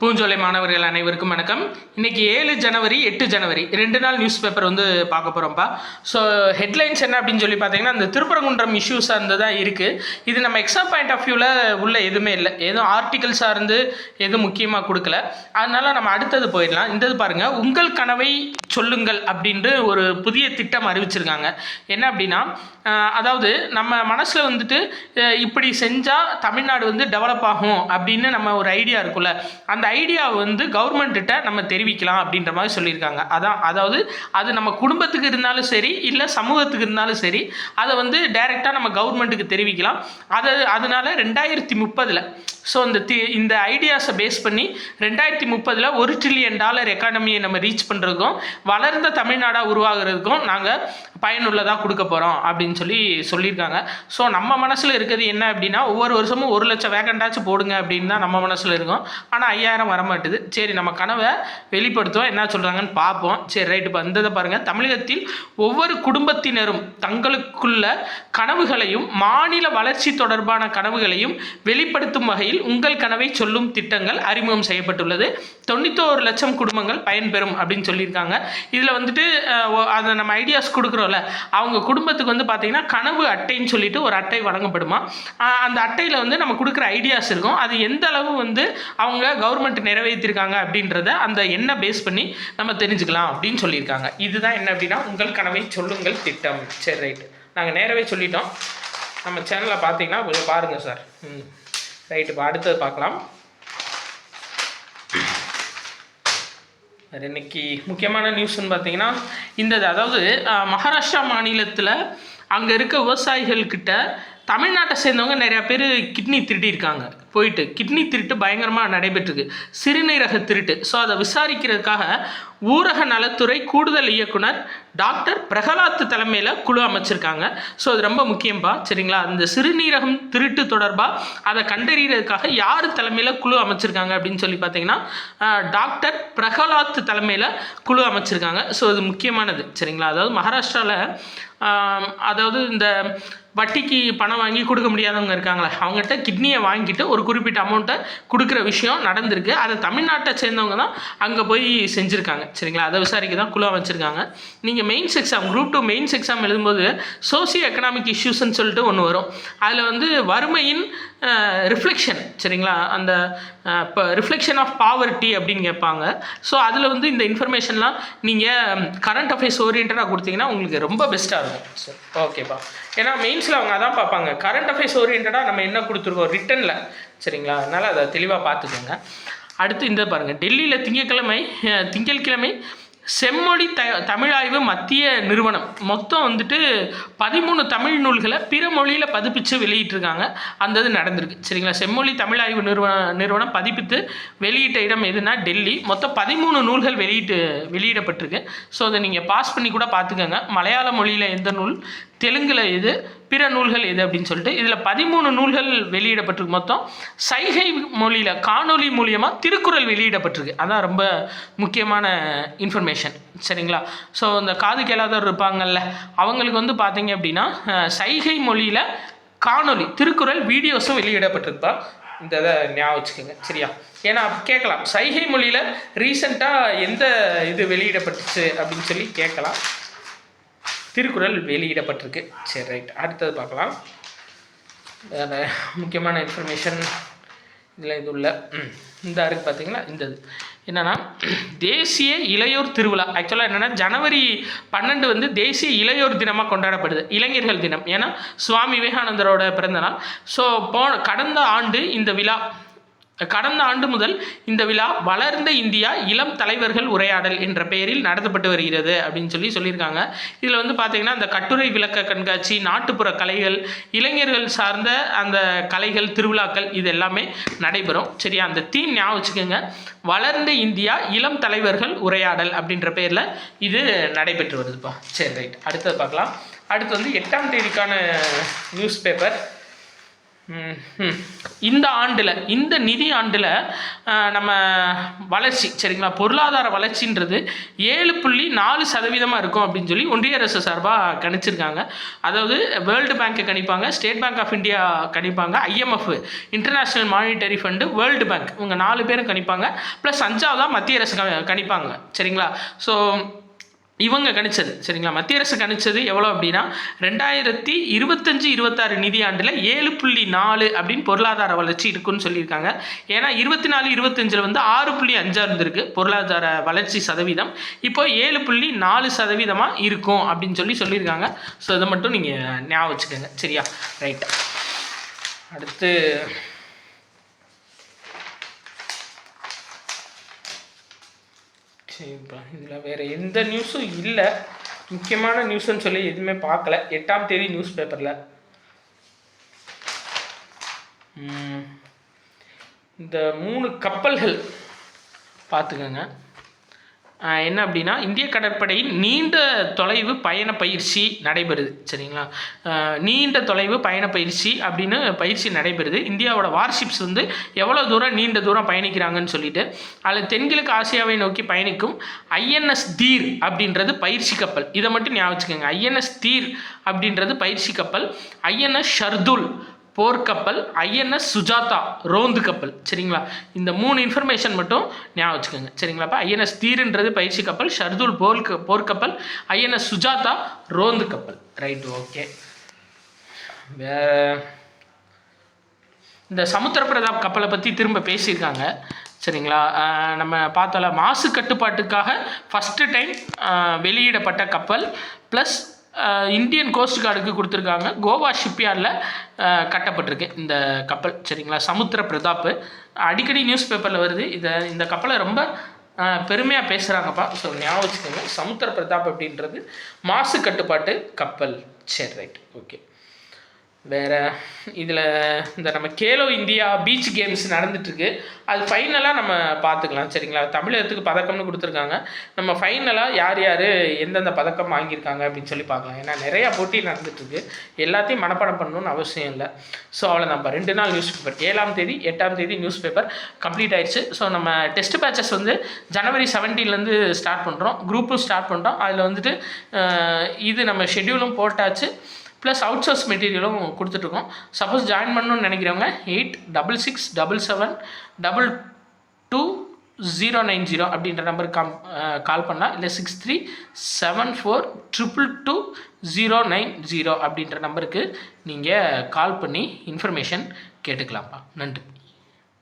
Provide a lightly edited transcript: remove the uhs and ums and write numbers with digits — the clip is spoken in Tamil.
பூஞ்சோலை மாணவர்கள் அனைவருக்கும் வணக்கம். இன்னைக்கு 7 ஜனவரி 8 ஜனவரி 2 நாள் நியூஸ் பேப்பர் வந்து பார்க்க போகிறோம்ப்பா. ஸோ ஹெட்லைன்ஸ் என்ன அப்படின்னு சொல்லி பார்த்தீங்கன்னா, இந்த திருப்பரங்குன்றம் இஷ்யூஸ் தான் இருக்குது. இது நம்ம எக்ஸாம் பாயிண்ட் ஆஃப் வியூவில் உள்ள எதுவுமே இல்லை, எதுவும் ஆர்டிகல்ஸாக இருந்து எதுவும் முக்கியமாக கொடுக்கல. அதனால நம்ம அடுத்தது போயிடலாம். இந்தது பாருங்கள், உங்கள் கனவை சொல்லுங்கள் அப்படின்ட்டு ஒரு புதிய திட்டம் அறிவிச்சிருக்காங்க. என்ன அப்படின்னா, அதாவது நம்ம மனசில் வந்துட்டு இப்படி செஞ்சால் தமிழ்நாடு வந்து டெவலப் ஆகும் அப்படின்னு நம்ம ஒரு ஐடியா இருக்குல்ல, அந்த ஐடியாவை வந்து கவர்மெண்ட்டிட்ட நம்ம தெரிவிக்கலாம் அப்படின்ற மாதிரி சொல்லியிருக்காங்க. அதாவது அது நம்ம குடும்பத்துக்கு இருந்தாலும் சரி, இல்லை சமூகத்துக்கு இருந்தாலும் சரி, அதை வந்து டைரெக்டாக நம்ம கவர்மெண்ட்டுக்கு தெரிவிக்கலாம். அதனால 2030 ஸோ இந்த ஐடியாஸை பேஸ் பண்ணி 2030 $1 trillion எக்கானமியை நம்ம ரீச் பண்ணுறதுக்கும் வளர்ந்த தமிழ்நாடாக உருவாகிறதுக்கும் நாங்கள் பயனுள்ளதாக கொடுக்க போகிறோம் அப்படின்னு சொல்லியிருக்காங்க. ஸோ நம்ம மனசில் இருக்கிறது என்ன அப்படின்னா, ஒவ்வொரு வருஷமும் 1 லட்சம் வேகண்டாச்சும் போடுங்க அப்படின்னு தான் நம்ம மனசில் இருக்கும். ஆனால் 5000 வரமாட்டுது. சரி, நம்ம கனவை வெளிப்படுத்துவோம், என்ன சொல்கிறாங்கன்னு பார்ப்போம். சரி ரைட்டு. இப்போ வந்ததை பாருங்கள். தமிழகத்தில் ஒவ்வொரு குடும்பத்தினரும் தங்களுக்குள்ள கனவுகளையும் மாநில வளர்ச்சி தொடர்பான கனவுகளையும் வெளிப்படுத்தும் வகையில் உங்கள் கனவை சொல்லும் திட்டங்கள் அறிமுகம் செய்யப்பட்டுள்ளது. 91 லட்சம் குடும்பங்கள் பயன்பெறும் அப்படின்னு சொல்லியிருக்காங்க. இதில் வந்துட்டு அதை நம்ம ஐடியாஸ் கொடுக்குறோம்ல, அவங்க குடும்பத்துக்கு வந்து பார்த்தீங்கன்னா கனவு அட்டைன்னு சொல்லிட்டு ஒரு அட்டை வழங்கப்படுமா. அந்த அட்டையில் வந்து நம்ம கொடுக்குற ஐடியாஸ் இருக்கும். அது எந்த அளவு வந்து அவங்க கவர்மெண்ட் நிறைவேற்றிருக்காங்க அப்படின்றத அந்த எண்ணை பேஸ் பண்ணி நம்ம தெரிஞ்சுக்கலாம் அப்படின்னு சொல்லியிருக்காங்க. இதுதான் என்ன அப்படின்னா, உங்கள் கனவை சொல்லுங்கள் திட்டம். சரி ரைட்டு, நாங்கள் நேரவே சொல்லிட்டோம். நம்ம சேனலை பார்த்தீங்கன்னா கொஞ்சம் பாருங்கள் சார். ரைட்டு, இப்போ அடுத்தது பார்க்கலாம். இன்னைக்கு முக்கியமான நியூஸ்ன்னு பார்த்தீங்கன்னா அதாவது மகாராஷ்டிரா மாநிலத்தில் அங்கே இருக்க விவசாயிகள்கிட்ட தமிழ்நாட்டை சேர்ந்தவங்க நிறையா பேர் கிட்னி திருட்டியிருக்காங்க. போயிட்டு கிட்னி திருட்டு பயங்கரமாக நடைபெற்றிருக்கு, சிறுநீரக திருட்டு. ஸோ அதை விசாரிக்கிறதுக்காக ஊரக நலத்துறை கூடுதல் இயக்குனர் டாக்டர் பிரகலாத் தலைமையில் குழு அமைச்சிருக்காங்க. ஸோ அது ரொம்ப முக்கியம்பா, சரிங்களா? அந்த சிறுநீரகம் திருட்டு தொடர்பாக அதை கண்டறிகிறதுக்காக யார் தலைமையில் குழு அமைச்சிருக்காங்க அப்படின்னு சொல்லி பார்த்தீங்கன்னா, டாக்டர் பிரகலாத் தலைமையில் குழு அமைச்சிருக்காங்க. ஸோ அது முக்கியமானது, சரிங்களா? அதாவது மகாராஷ்டிராவில் அதாவது இந்த வட்டிக்கு பணம் வாங்கி கொடுக்க முடியாதவங்க இருக்காங்களே, அவங்ககிட்ட கிட்னியை வாங்கிட்டு ஒரு குறிப்பிட்ட அமௌண்ட்டை கொடுக்குற விஷயம் நடந்திருக்கு. அதை தமிழ்நாட்டை சேர்ந்தவங்க தான் அங்கே போய் செஞ்சுருக்காங்க, சரிங்களா? அதை விசாரிக்க தான் குழு வச்சுருக்காங்க. நீங்கள் mains exam, group 2 mains exam எழுதும்போது சோசியோ எக்கனாமிக் இஷ்யூஸ்ன்னு சொல்லிட்டு ஒன்று வரும். அதில் வந்து வறுமையின் ரிஃப்ளெக்ஷன், சரிங்களா? அந்த இப்போ ரிஃப்ளெக்ஷன் ஆஃப் பாவர்ட்டி அப்படின்னு கேட்பாங்க. ஸோ அதில் வந்து இந்த இன்ஃபர்மேஷன்லாம் நீங்கள் கரண்ட் அஃபேர்ஸ் ஓரியன்டாக கொடுத்தீங்கன்னா உங்களுக்கு ரொம்ப பெஸ்ட்டாக இருக்கும். சரி, ஓகேப்பா. ஏன்னா மெயின்ஸில் அவங்க அதான் பார்ப்பாங்க, கரண்ட் அஃபேர்ஸ் ஓரியன்டாக நம்ம என்ன கொடுத்துருக்கோம் ரிட்டனில், சரிங்களா? அதனால் அதை தெளிவாக பார்த்துக்கோங்க. அடுத்து இந்த பாருங்கள், டெல்லியில் திங்கட்கிழமை செம்மொழி தமிழாய்வு மத்திய நிறுவனம் மொத்தம் வந்துட்டு 13 தமிழ் நூல்களை பிற மொழியில் பதிப்பித்து வெளியிட்டிருக்காங்க. அந்த இது நடந்திருக்கு, சரிங்களா? செம்மொழி தமிழாய்வு நிறுவனம் பதிப்பித்து வெளியிட்ட இடம் எதுனா டெல்லி. மொத்தம் 13 நூல்கள் வெளியிடப்பட்டிருக்கு. ஸோ அதை நீங்கள் பாஸ் பண்ணி கூட பார்த்துக்கோங்க. மலையாள மொழியில் எந்த நூல், தெலுங்கில் எது, பிற நூல்கள் எது அப்படின்னு சொல்லிட்டு இதில் 13 நூல்கள் வெளியிடப்பட்டிருக்கு. மொத்தம் சைகை மொழியில் காணொலி மூலியமாக திருக்குறள் வெளியிடப்பட்டிருக்கு. அதான் ரொம்ப முக்கியமான இன்ஃபர்மேஷன், சரிங்களா? ஸோ இந்த காது கேளாதவர் இருப்பாங்கல்ல, அவங்களுக்கு வந்து பார்த்தீங்க அப்படின்னா சைகை மொழியில் காணொலி திருக்குறள் வீடியோஸும் வெளியிடப்பட்டிருப்பா. இந்த இதை ஞாபகம் வச்சுக்கோங்க, சரியா? ஏன்னா கேட்கலாம், சைகை மொழியில் ரீசெண்டாக எந்த இது வெளியிடப்பட்டுச்சு அப்படின்னு சொல்லி கேட்கலாம். திருக்குறள் வெளியிடப்பட்டிருக்கு. சரி ரைட், அடுத்தது பார்க்கலாம். வேறு முக்கியமான இன்ஃபர்மேஷன் இதில் இது உள்ள இந்த இருக்குது பார்த்தீங்களா? இந்த என்னென்னா, தேசிய இளையோர் திருவிழா. ஆக்சுவலாக என்னென்னா, ஜனவரி 12 வந்து தேசிய இளையோர் தினமாக கொண்டாடப்படுது, இளைஞர்கள் தினம். ஏன்னா சுவாமி விவேகானந்தரோட பிறந்தநாள். ஸோ கடந்த ஆண்டு முதல் இந்த விழா வளர்ந்த இந்தியா இளம் தலைவர்கள் உரையாடல் என்ற பெயரில் நடத்தப்பட்டு வருகிறது அப்படின்னு சொல்லியிருக்காங்க. இதில் வந்து பார்த்திங்கன்னா, அந்த கட்டுரை விளக்க கண்காட்சி, நாட்டுப்புற கலைகள், இளைஞர்கள் சார்ந்த அந்த கலைகள், திருவிழாக்கள் இது எல்லாமே நடைபெறும், சரியா? அந்த தீம் ஞாபகம் வச்சுக்கோங்க, வளர்ந்த இந்தியா இளம் தலைவர்கள் உரையாடல் அப்படின்ற பெயரில் இது நடைபெற்று வருதுப்பா. சரி ரைட், அடுத்தது பார்க்கலாம். அடுத்து வந்து 8ஆம் தேதிக்கான நியூஸ் பேப்பர். இந்த ஆண்டில், இந்த நிதி ஆண்டில் நம்ம வளர்ச்சி சரிங்களா, பொருளாதார வளர்ச்சின்றது 7.4% இருக்கும் அப்படின்னு சொல்லி ஒன்றிய அரசு சார்பாக கணிச்சிருக்காங்க. அதாவது வேர்ல்டு பேங்க்கை கணிப்பாங்க, ஸ்டேட் பேங்க் ஆஃப் இந்தியா கணிப்பாங்க, IMF international monetary fund, world bank இவங்க 4 பேரும் கணிப்பாங்க. ப்ளஸ் 5ஆவதாக மத்திய அரசு கணிப்பாங்க சரிங்களா. ஸோ இவங்க கணிச்சது சரிங்களா. மத்திய அரசு கணிச்சது எவ்வளோ அப்படின்னா 2025-26 நிதியாண்டில் 7.4 அப்படின்னு பொருளாதார வளர்ச்சி இருக்குன்னு சொல்லியிருக்காங்க. ஏன்னா 24-25 வந்து 6.5 இருந்திருக்கு பொருளாதார வளர்ச்சி சதவீதம். இப்போ 7.4% இருக்கும் அப்படின்னு சொல்லியிருக்காங்க. ஸோ இதை மட்டும் நீங்கள் ஞாபகம் வச்சுக்கோங்க சரியா. ரைட், அடுத்து சரிப்பா, இதில் வேறு எந்த நியூஸும் இல்லை, முக்கியமான நியூஸ்ன்னு சொல்லி எதுவுமே பார்க்கல. 8ஆம் தேதி நியூஸ் பேப்பரில் இந்த 3 கப்பல்கள் பார்த்துக்கோங்க. என்ன அப்படின்னா இந்திய கடற்படையின் நீண்ட தொலைவு பயண பயிற்சி நடைபெறுது சரிங்களா. நீண்ட தொலைவு பயண பயிற்சி அப்படின்னு பயிற்சி நடைபெறுது. இந்தியாவோட வார்ஷிப்ஸ் வந்து எவ்வளோ தூரம் நீண்ட தூரம் பயணிக்கிறாங்கன்னு சொல்லிட்டு அதில் தென்கிழக்கு ஆசியாவை நோக்கி பயணிக்கும் INS தீர் அப்படின்றது பயிற்சி கப்பல். இதை மட்டும் ஞாபகம் வச்சுக்கோங்க. INS தீர் அப்படின்றது பயிற்சி கப்பல், INS ஷர்துல் போர்க்கப்பல், INS சுஜாதா ரோந்து கப்பல் சரிங்களா. இந்த 3 இன்ஃபர்மேஷன் மட்டும் ஞாபகம் வச்சுக்கோங்க சரிங்களாப்பா. INS தீருன்றது பயிற்சி கப்பல், ஷர்துல் போர்க்கப்பல், INS சுஜாதா ரோந்து கப்பல். Right, okay. இந்த சமுத்திர பிரதாப் கப்பலை பற்றி திரும்ப பேசியிருக்காங்க சரிங்களா. நம்ம பார்த்தோம்ல, மாசு கட்டுப்பாட்டுக்காக ஃபஸ்ட்டு டைம் வெளியிடப்பட்ட கப்பல், ப்ளஸ் இந்தியன் கோஸ்ட் கார்டுக்கு கொடுத்துருக்காங்க. கோவா ஷிப்யார்டில் கட்டப்பட்டிருக்கு இந்த கப்பல் சரிங்களா. சமுத்திர பிரதாப் அடிக்கடி நியூஸ் பேப்பரில் வருது. இந்த கப்பலை ரொம்ப பெருமையாக பேசுகிறாங்கப்பா. ஸோ ஞாபகம் வச்சுக்கோங்க, சமுத்திர பிரதாப் அப்படின்றது மாசு கட்டுப்பாட்டு கப்பல். சரி, ரைட், ஓகே. வேறு இதில் இந்த நம்ம கேலோ இந்தியா பீச் கேம்ஸ் நடந்துகிட்ருக்கு. அது ஃபைனலாக நம்ம பார்த்துக்கலாம் சரிங்களா. தமிழகத்துக்கு பதக்கம்னு கொடுத்துருக்காங்க. நம்ம ஃபைனலாக யார் யார் எந்தெந்த பதக்கம் வாங்கியிருக்காங்க அப்படின்னு சொல்லி பார்க்கலாம். ஏன்னா நிறையா போட்டி நடந்துகிட்ருக்கு, எல்லாத்தையும் மனப்பாடம் பண்ணணும்னு அவசியம் இல்லை. ஸோ அவ்வளோதான்ப்பா, 2 நாள் நியூஸ் பேப்பர், 7ஆம் தேதி 8ஆம் தேதி நியூஸ் பேப்பர் கம்ப்ளீட் ஆயிடுச்சு. ஸோ நம்ம டெஸ்ட் பேட்சஸ் வந்து ஜனவரி 17 ஸ்டார்ட் பண்ணுறோம், குரூப்பும் ஸ்டார்ட் பண்ணுறோம். அதில் வந்துட்டு இது நம்ம ஷெட்யூலும் போட்டாச்சு, ப்ளஸ் அவுட் சோர்ஸ் மெட்டீரியலும் கொடுத்துட்ருக்கோம். சப்போஸ் ஜாயின் பண்ணணும்னு நினைக்கிறவங்க 8667222090 அப்படின்ற நம்பருக்கு கால் பண்ணலாம். இல்லை 6374222090 அப்படின்ற நம்பருக்கு நீங்கள் கால் பண்ணி இன்ஃபர்மேஷன் கேட்டுக்கலாம்ப்பா. நன்றி.